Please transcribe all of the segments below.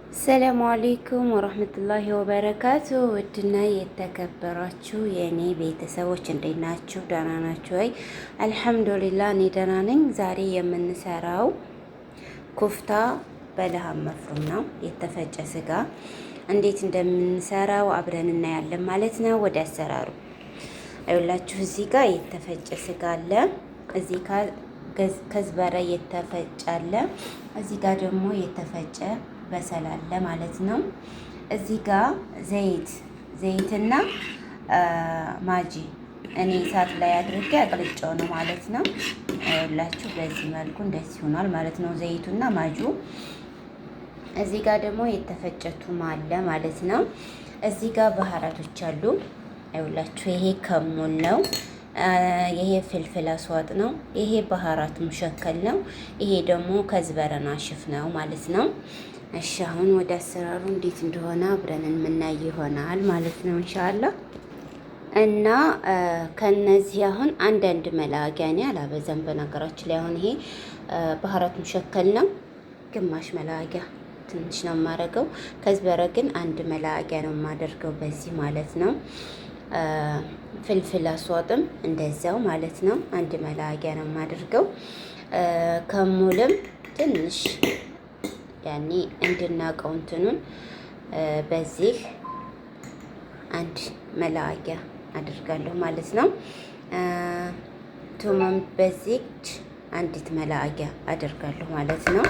ሰላሙ አሌይኩም ወረህመቱላሂ ወበረካቱ። ውድና የተከበራችሁ የእኔ ቤተሰቦች እንዴት ናችሁ? ደህና ናችሁ ወይ? አልሐምዱሊላህ እኔ ደህና ነኝ። ዛሬ የምንሰራው ኩፍታ በለሃም መፍሩም ነው። የተፈጨ ስጋ እንዴት እንደምንሰራው አብረን እናያለን ማለት ነው። ወደ አሰራሩ አይውላችሁ። እዚህ ጋር የተፈጨ ስጋ አለ። እዚህ ጋር ከዝበረ የተፈጨ አለ። እዚህ ጋር ደግሞ የተፈጨ በሰል አለ ማለት ነው። እዚህ ጋር ዘይትና ማጂ እኔ እሳት ላይ አድርጌ አቅልጫው ነው ማለት ነው። ሁላችሁ በዚህ መልኩ እንደዚህ ሆኗል ማለት ነው ዘይቱና ማጁ። እዚህ ጋር ደግሞ የተፈጨቱም አለ ማለት ነው። እዚህ ጋር ባህራቶች አሉ። አይውላችሁ ይሄ ከሙን ነው። ይሄ ፍልፍል አስዋጥ ነው። ይሄ ባህራት ሙሸከል ነው። ይሄ ደግሞ ከዝበረና ሽፍ ነው ማለት ነው። እሺ አሁን ወደ አሰራሩ እንዴት እንደሆነ አብረን የምናይ ይሆናል ማለት ነው ኢንሻአላህ። እና ከነዚህ አሁን አንዳንድ መላጊያ እኔ አላበዛም። በነገራችን ላይ አሁን ይሄ ባህራት ሙሸከል ነው። ግማሽ መላጊያ ትንሽ ነው የማደርገው። ከዝበረ ግን አንድ መላጊያ ነው የማደርገው በዚህ ማለት ነው። ፍልፍል አስዋጥም እንደዛው ማለት ነው። አንድ መላጊያ ነው የማደርገው። ከሙልም ትንሽ ያኔ እንድናቀው እንትኑን በዚህ አንድ መላጊያ አድርጋለሁ ማለት ነው። ቱመም በዚህ አንዲት መላጊያ አድርጋለሁ ማለት ነው።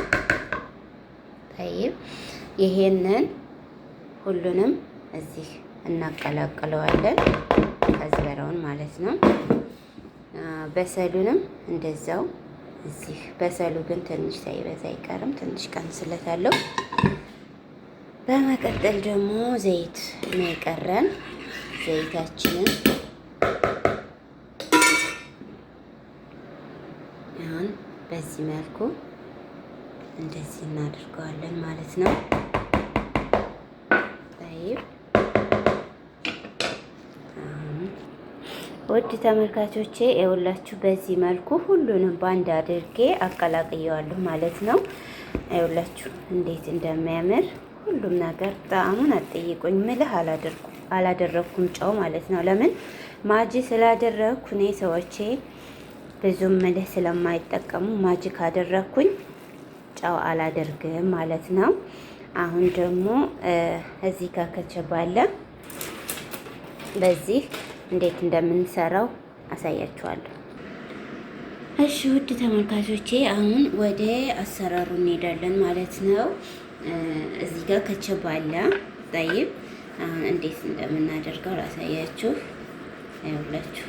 ይሄንን ሁሉንም እዚህ እናቀላቅለዋለን ከዝበራውን ማለት ነው። በሰሉንም እንደዛው እዚህ በሰሉ ግን ትንሽ ሳይበዛ አይቀርም፣ ትንሽ ቀንስለታለሁ። በመቀጠል ደግሞ ዘይት ነው የቀረን። ዘይታችንን አሁን በዚህ መልኩ እንደዚህ እናደርገዋለን ማለት ነው። ውድ ተመልካቾቼ የሁላችሁ በዚህ መልኩ ሁሉንም ባንድ አድርጌ አቀላቅየዋለሁ ማለት ነው። የሁላችሁ እንዴት እንደሚያምር ሁሉም ነገር ጣዕሙን አጠይቁኝ። ምልህ አላደረኩም ጨው ማለት ነው። ለምን ማጂ ስላደረግኩ እኔ ሰዎቼ ብዙም ምልህ ስለማይጠቀሙ ማጂ ካደረግኩኝ ጨው አላደርግም ማለት ነው። አሁን ደግሞ እዚህ ጋር ከቸባለ በዚህ እንዴት እንደምንሰራው አሳያችኋለሁ። እሺ ውድ ተመልካቾቼ አሁን ወደ አሰራሩ እንሄዳለን ማለት ነው። እዚህ ጋር ከቸባለ ጠይብ አሁን እንዴት እንደምናደርገው ላሳያችሁ። አይውላችሁ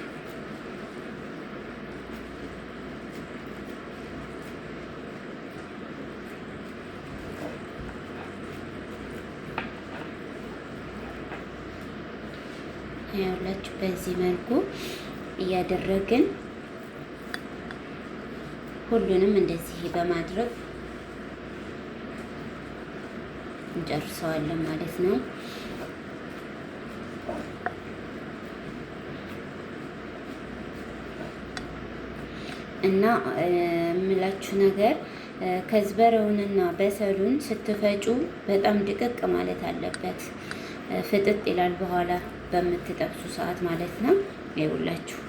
ያውላችሁ በዚህ መልኩ እያደረግን ሁሉንም እንደዚህ በማድረግ እንጨርሰዋለን ማለት ነው። እና የምላችሁ ነገር ከዝበረውንና በሰሉን ስትፈጩ በጣም ድቅቅ ማለት አለበት። ፍጥጥ ይላል በኋላ በምትጠብሱ ሰዓት ማለት ነው። ይኸውላችሁ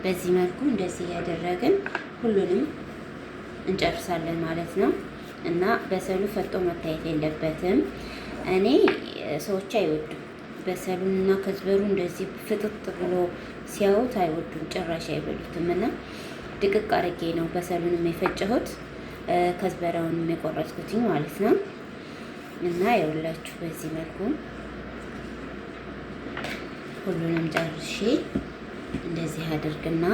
በዚህ መልኩ እንደዚህ ያደረግን ሁሉንም እንጨርሳለን ማለት ነው። እና በሰሉ ፈጦ መታየት የለበትም። እኔ ሰዎች አይወዱም በሰሉንና ከዝበሩ እንደዚህ ፍጥጥ ብሎ ሲያዩት አይወዱም፣ ጭራሽ አይበሉትም። እና ድቅቅ አድርጌ ነው በሰሉንም የፈጨሁት ከዝበራውንም የቆረጥኩትኝ ማለት ነው። እና ይኸውላችሁ በዚህ መልኩ ሁሉንም ጨርሼ እንደዚህ አድርግና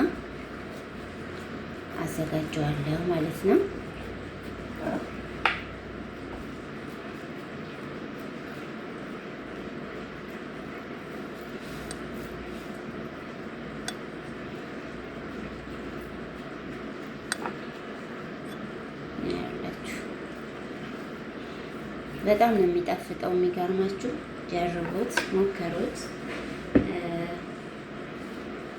አዘጋጀዋለሁ ማለት ነው። በጣም ነው የሚጣፍጠው። የሚገርማችሁ ጀርቡት፣ ሞከሩት።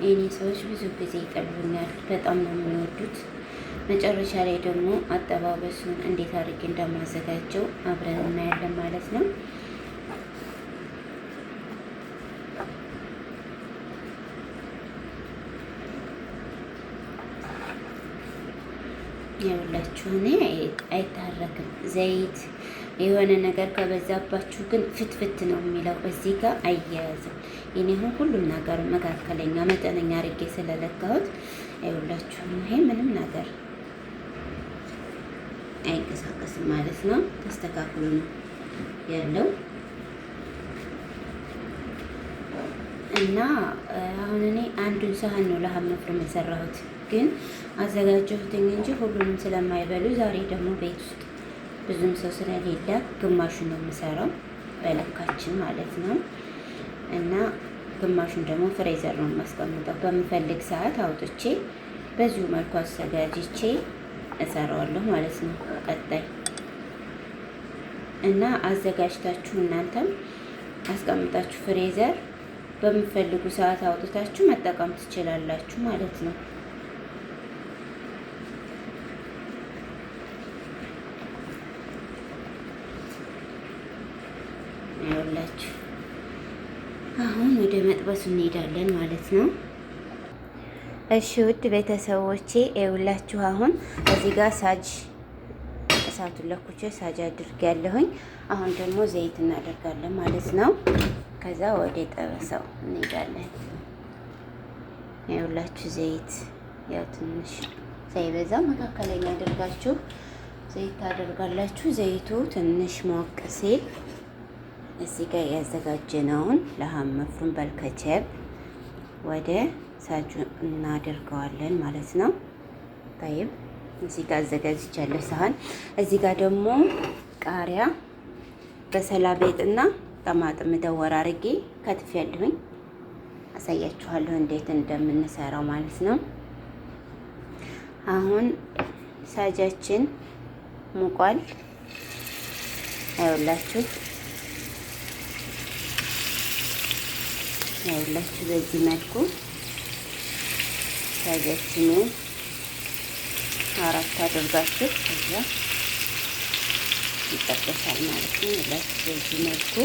የኔ ሰዎች ብዙ ጊዜ ይጠሉኛል። በጣም ነው የሚወዱት። መጨረሻ ላይ ደግሞ አጠባበሱን እንዴት አድርጌ እንደማዘጋጀው አብረን እናያለን ማለት ነው። ይኸውላችሁ እኔ አይታረክም። ዘይት የሆነ ነገር ከበዛባችሁ ግን ፍትፍት ነው የሚለው። እዚህ ጋር አያያዝም። እኔ ሁሉም ነገር መካከለኛ መጠነኛ አድርጌ ስለለካሁት ይኸውላችሁ ይሄ ምንም ነገር አይንቀሳቀስም ማለት ነው። ተስተካክሎ ነው ያለው እና አሁን እኔ አንዱን ሳህን ነው ለሀም መፍረም የሰራሁት ግን አዘጋጀሁትኝ እንጂ ሁሉንም ስለማይበሉ ዛሬ ደግሞ ቤት ውስጥ ብዙም ሰው ስለሌለ ግማሹን ነው የምሰራው በለካችን ማለት ነው። እና ግማሹን ደግሞ ፍሬዘር ነው የማስቀምጠው። በምፈልግ ሰዓት አውጥቼ በዚሁ መልኩ አዘጋጅቼ እሰራዋለሁ ማለት ነው ቀጣይ። እና አዘጋጅታችሁ እናንተም አስቀምጣችሁ ፍሬዘር በምፈልጉ ሰዓት አውጥታችሁ መጠቀም ትችላላችሁ ማለት ነው። ያውላችሁ አሁን ወደ መጥበሱ እንሄዳለን ማለት ነው። እሺ ውድ ቤተሰቦቼ ይኸውላችሁ አሁን እዚህ ጋር ሳጅ እሳቱን ለኩቼ ሳጅ አድርጌያለሁኝ። አሁን ደግሞ ዘይት እናደርጋለን ማለት ነው። ከዛ ወደ ጠበሳው እንሄዳለን። ይኸውላችሁ ዘይት ያው ትንሽ ሳይበዛ መካከለኛ አድርጋችሁ ዘይት ታደርጋላችሁ። ዘይቱ ትንሽ ሞቅ ሲል እዚህ ጋር ያዘጋጀነውን ለሀም መፍሩም በልከቸብ ወደ ሳጁ እናደርገዋለን ማለት ነው። ታይብ እዚህ ጋር አዘጋጅቻለሁ ሳህን። እዚህ ጋር ደግሞ ቃሪያ በሰላቤጥና ጠማጥም ደወር አድርጌ ከትፌያለሁኝ። አሳያችኋለሁ እንዴት እንደምንሰራው ማለት ነው። አሁን ሳጃችን ሙቋል። አይውላችሁ በዚህ መልኩ ሳጃችንን አራት አድርጋችሁ ከዛ ይጠበሳል ማለት ነው። በዚህ መልኩ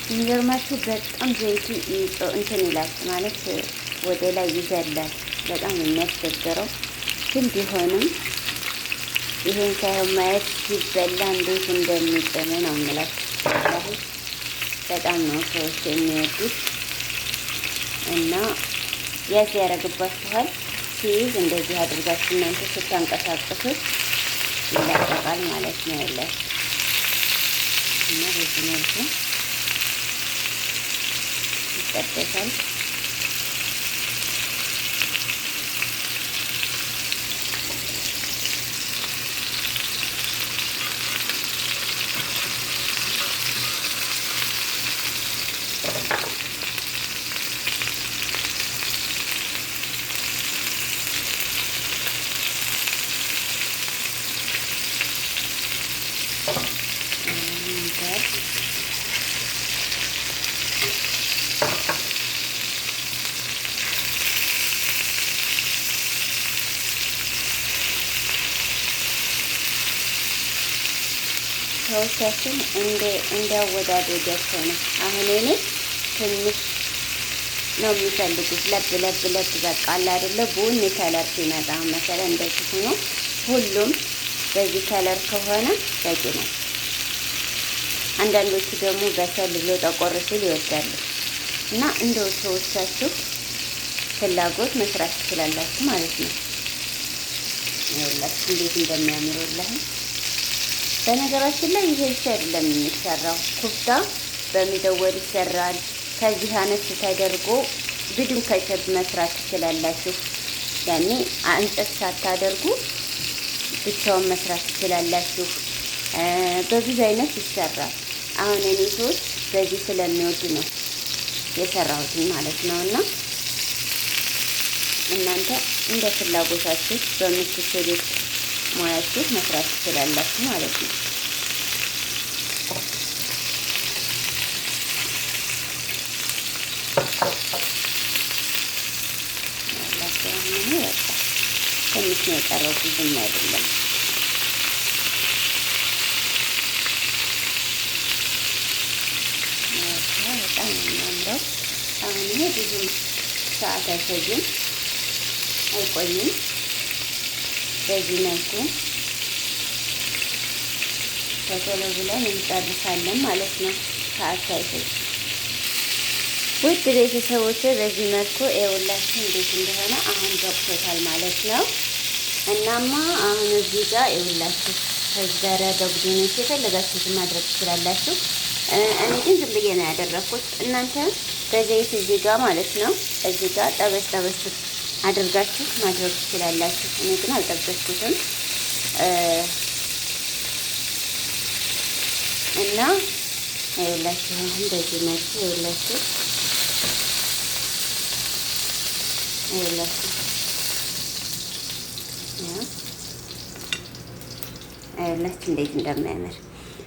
የሚገርማችሁ በጣም ዘይቱ እንትን ይላል ማለት ወደ ላይ ይዘላል። በጣም የሚያስቸግረው ግን ቢሆንም ይሄን ሳይሆን ማየት ሲበላ እንዴት እንደሚጥም ነው የምላችሁ። በጣም ነው ሰዎች የሚወዱት እና ያዝ ያደርግባችኋል። ሲይዝ እንደዚህ አድርጋችሁ እናንተ ስታንቀሳቅሱት ይለቀቃል ማለት ነው ያላችሁ እና በዚህ መልኩ ይጠበሳል። ሰዎቻችን እንዲያወዳደጃቸው ነው። አሁን እኔ ትንሽ ነው የሚፈልጉት ለብ በቃ አለ አይደለ ቡኒ ከለር ሲመጣ መሰለ እንደዚህ ሆኖ ሁሉም በዚህ ከለር ከሆነ በቂ ነው። አንዳንዶቹ ደግሞ በሰል ብሎ ጠቆር ሲል ይወዳሉ እና እንደው ሰዎቻችሁ ፍላጎት መስራት ትችላላችሁ ማለት ነው። ይኸውላችሁ እንዴት እንደሚያምሩላህ። በነገራችን ላይ ይሄ ብቻ አይደለም የሚሰራው፣ ኩፍታ በሚደወል ይሰራል። ከዚህ አነስ ተደርጎ ብድም ከቸብ መስራት ትችላላችሁ። ያኔ እንጨት ሳታደርጉ ብቻውን መስራት ትችላላችሁ። በብዙ አይነት ይሰራል። አሁን እኔ ሰዎች በዚህ ስለሚወዱ ነው የሰራሁት ማለት ነው። እና እናንተ እንደ ፍላጎታችሁ በምትችሉት ሙያችሁ መስራት ትችላላችሁ ማለት ነው። ትንሽ ነው የቀረው፣ ብዙም አይደለም። በጣም ነው የሚያምረው። አሁን ይሄ ብዙም ሰዓት አይፈጅም፣ አይቆይም። በዚህ መልኩ በቶሎ ብለን እንጨርሳለን ማለት ነው፣ ሰዓት ሳይፈጅ። ውድ ቤተሰቦች በዚህ መልኩ ይኸውላችሁ እንዴት እንደሆነ አሁን በቅቶታል ማለት ነው። እናማ አሁን እዚህ ጋር ይኸውላችሁ ከዘረ በቡድኖች የፈለጋችሁትን ማድረግ ትችላላችሁ። እኔ ግን ዝም ብዬ ነው ያደረኩት። እናንተ በዘይት እዚህ ጋር ማለት ነው እዚህ ጋር ጠበስ ጠበስ አድርጋችሁ ማድረግ ትችላላችሁ። እኔ ግን አልጠበስኩትም እና ይኸውላችሁ አሁን በዚህ መልኩ ይኸውላችሁ ይኸውላችሁ እንዴት እንደሚያምር።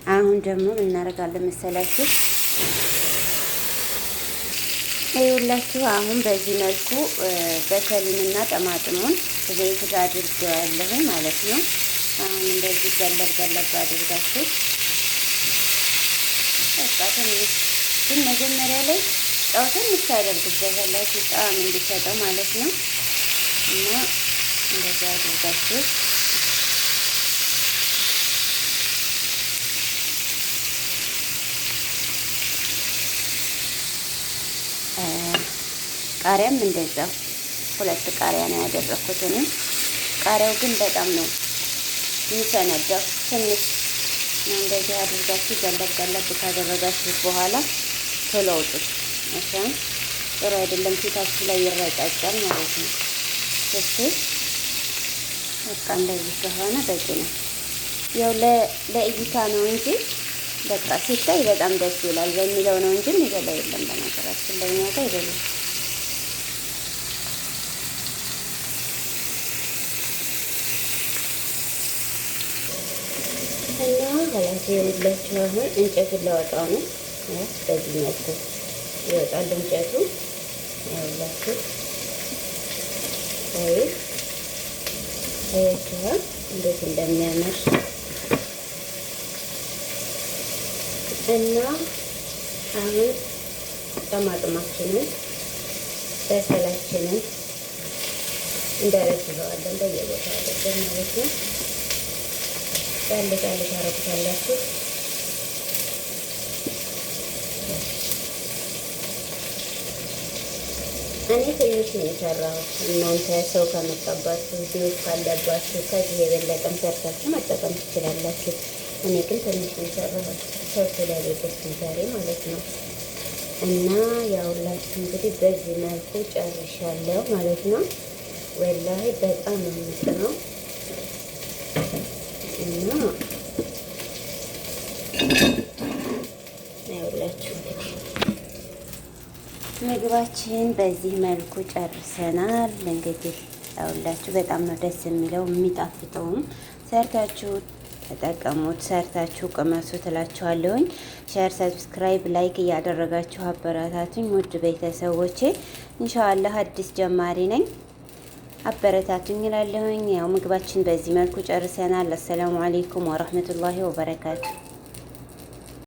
አሁን ደግሞ ምን እናደርጋለን መሰላችሁ? ይኸውላችሁ አሁን በዚህ መልኩ በሰሉንና ጠማጥሙን ዘይት ጋር አድርጌዋለሁ ማለት ነው። አሁን እንደዚህ ገለብ ገለብ አድርጋችሁ በቃ ትንሽ ግን መጀመሪያ ላይ ጨው ትንሽ ታደርጉበታላችሁ ጣዕም እንዲሰጠው ማለት ነው። እና እንደዚህ አድርጋችሁ ቃሪያም እንደዛው 2 ቃሪያ ነው ያደረኩት እኔ። ቃሪያው ግን በጣም ነው የሚሰነዳው። ትንሽ እንደዚህ አድርጋችሁ ገለብ ገለብ ካደረጋችሁ በኋላ ቶሎ አውጡት። እሺም ጥሩ አይደለም፣ ፊታችሁ ላይ ይረጫጫል ማለት ነው። እሺ በቃ እንደዚህ ከሆነ በቂ ነው። ያው ለእይታ ነው እንጂ በቃ ሲታይ በጣም ደስ ይላል በሚለው ነው እንጂ የሚበላ የለም። በነገራችን ላይ ነው አይደለም። እና ሀላፊ የሌላችሁ አሁን እንጨቱን ላወጣው ነው። በዚህ መልኩ ይወጣል እንጨቱ። ያውላችሁ አያችኋ እንዴት እንደሚያምር እና አሁን ጠማጥማችንን በሰላችንን እንደረስበዋለን በየቦታው አድርገን ማለት ነው። ጣል ጣል ታረጉታላችሁ። እኔ ትንሽ ነው የሰራሁት። እናንተ ሰው ከመጣባችሁ ቢውት ካለባችሁ ከዚህ የበለጠም ሰርታችሁ መጠቀም ትችላላችሁ። እኔ ግን ትንሽ ነው የሰራሁት ሰው ስለሌለብኝ ዛሬ ማለት ነው። እና ያውላችሁ እንግዲህ በዚህ መልኩ ጨርሻለሁ ማለት ነው። ወላሂ በጣም ነው የሚጥመው እና ያውላችሁ ምግባችን በዚህ መልኩ ጨርሰናል። እንግዲህ ያውላችሁ በጣም ነው ደስ የሚለው የሚጣፍጠውም። ሰርታችሁ ተጠቀሙት፣ ሰርታችሁ ቅመሱ ትላችኋለሁኝ። ሼር፣ ሰብስክራይብ፣ ላይክ እያደረጋችሁ አበረታቱኝ ውድ ቤተሰቦቼ። ኢንሻአላህ አዲስ ጀማሪ ነኝ፣ አበረታቱኝ እላለሁኝ። ያው ምግባችን በዚህ መልኩ ጨርሰናል። አሰላሙ አለይኩም ወራህመቱላሂ ወበረካቱ።